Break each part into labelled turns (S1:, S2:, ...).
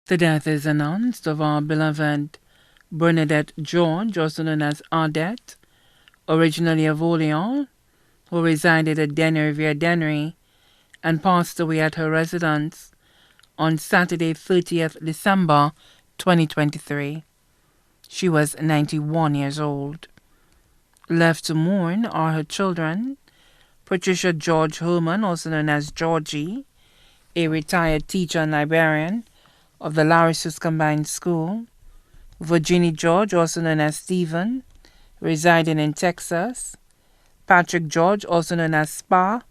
S1: The death is announced of our beloved Bernadette George, also known as Ardette, originally of Orleans, who resided at Dennery and passed away at her residence on Saturday, 30th December 2023. She was 91 years old. Left to mourn are her children, Patricia George Herman, also known as Georgie, a retired teacher and librarian of the Larissus Combined School, Virginie George, also known as Stephen, residing in Texas, Patrick George, also known as Spa,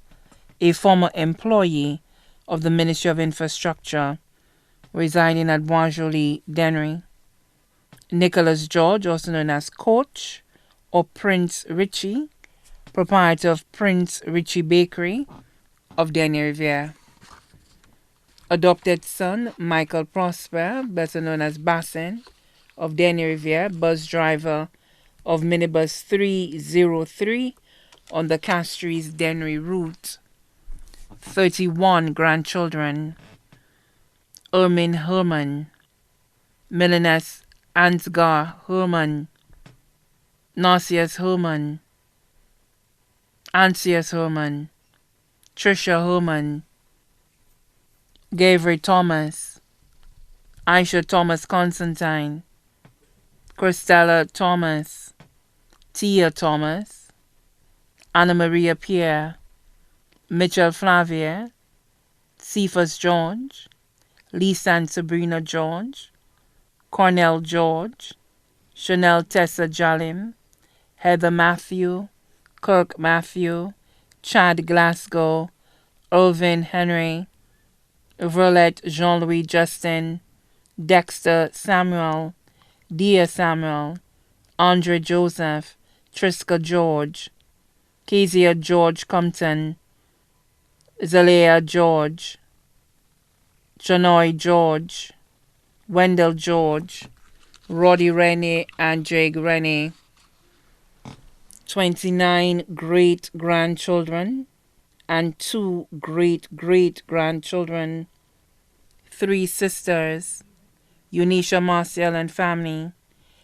S1: a former employee of the Ministry of Infrastructure, residing at Bois-Joli, Dennery, Nicholas George, also known as Coach or Prince Richie, proprietor of Prince Richie Bakery of Dennery. Adopted son Michael Prosper, better known as Bassin, of Dennery, bus driver of minibus 303 on the Castries Dennery route. 31 grandchildren: Ermin Herman, Milaness Ansgar Herman, Narcius Herman, Ansius Herman, Tricia Herman, Gavry Thomas, Aisha Thomas Constantine, Christella Thomas, Tia Thomas, Anna Maria Pierre, Mitchell Flavier, Cephas George, Lisa and Sabrina George, Cornell George, Chanel Tessa Jalim, Heather Matthew, Kirk Matthew, Chad Glasgow, Irvin Henry, Verlet Jean-Louis Justin, Dexter Samuel, Dia Samuel, Andre Joseph, Triska George, Kezia George Compton, Zalea George, Janoy George, Wendell George, Roddy Rennie and Jake Rennie. 29 great-grandchildren and 2 great-great-grandchildren. 3 sisters: Unisha Martial and family,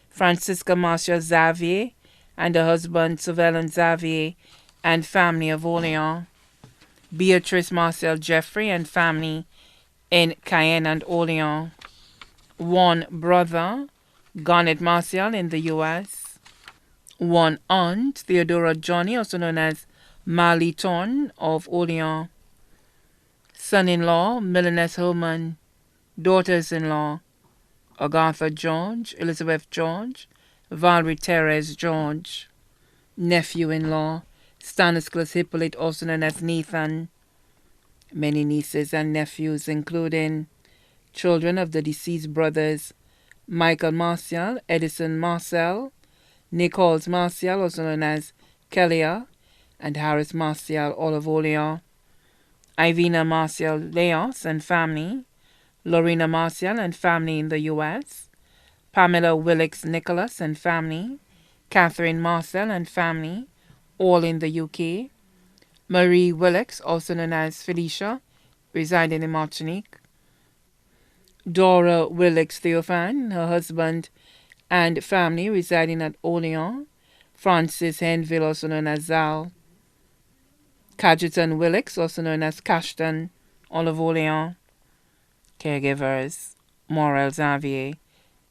S1: Francisca Martial Xavier and her husband Sylvain Xavier and family of Orleans, Beatrice Martial Jeffrey and family in Cayenne and Orleans, 1 brother, Garnet Martial in the U.S., 1 aunt, Theodora Johnny, also known as Marliton of Orleans, son-in-law, Milaness Herman, daughters-in-law, Agatha George, Elizabeth George, Valerie Therese George, nephew-in-law, Stanislas Hippolyte, also known as Nathan, many nieces and nephews, including children of the deceased brothers Michael Martial, Edison Marcel, Nichols Martial, also known as Kelia, and Harris Martial, all of Orleans, Ivina Martial Leos and family, Lorena Martial and family in the U.S., Pamela Willix Nicholas and family, Catherine Marcel and family, all in the U.K., Marie Willix, also known as Felicia, residing in Martinique, Dora Willix Theophan, her husband and family residing at Orleans, Francis Henville, also known as Zal, Cajetan Willix, also known as Cashton, all of Orleans, caregivers: Morel Xavier,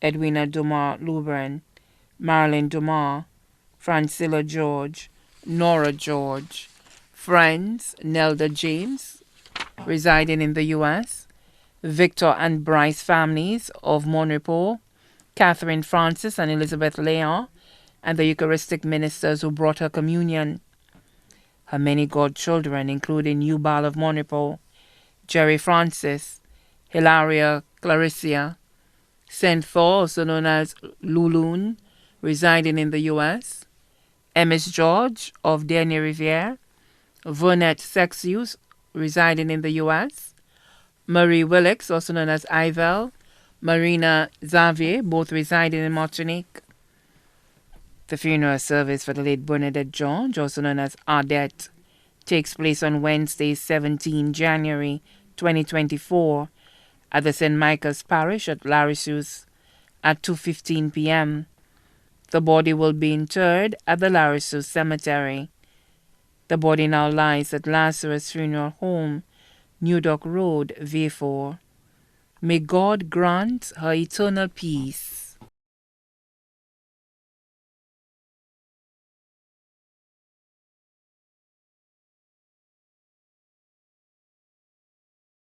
S1: Edwina Dumar Lubrin, Marilyn Dumar, Francilla George, Nora George. Friends: Nelda James, residing in the U.S., Victor and Bryce families of Monrepo, Catherine Francis and Elizabeth Leon, and the Eucharistic ministers who brought her communion. Her many godchildren, including Eubal of Monrepo, Jerry Francis, Hilaria Clarissa, Saint Thor, also known as Lulun, residing in the U.S., Emis George of Dernier Rivière, Vernette Sexius, residing in the U.S., Marie Willix, also known as Ivel, Marina Xavier, both residing in Martinique. The funeral service for the late Bernadette George, also known as Ardette, takes place on Wednesday, 17 January 2024 at the St. Michael's Parish at Larissus at 2:15 p.m. The body will be interred at the Larissus Cemetery. The body now lies at Lazarus Funeral Home, New Dock Road, Vieux. May God grant her eternal peace.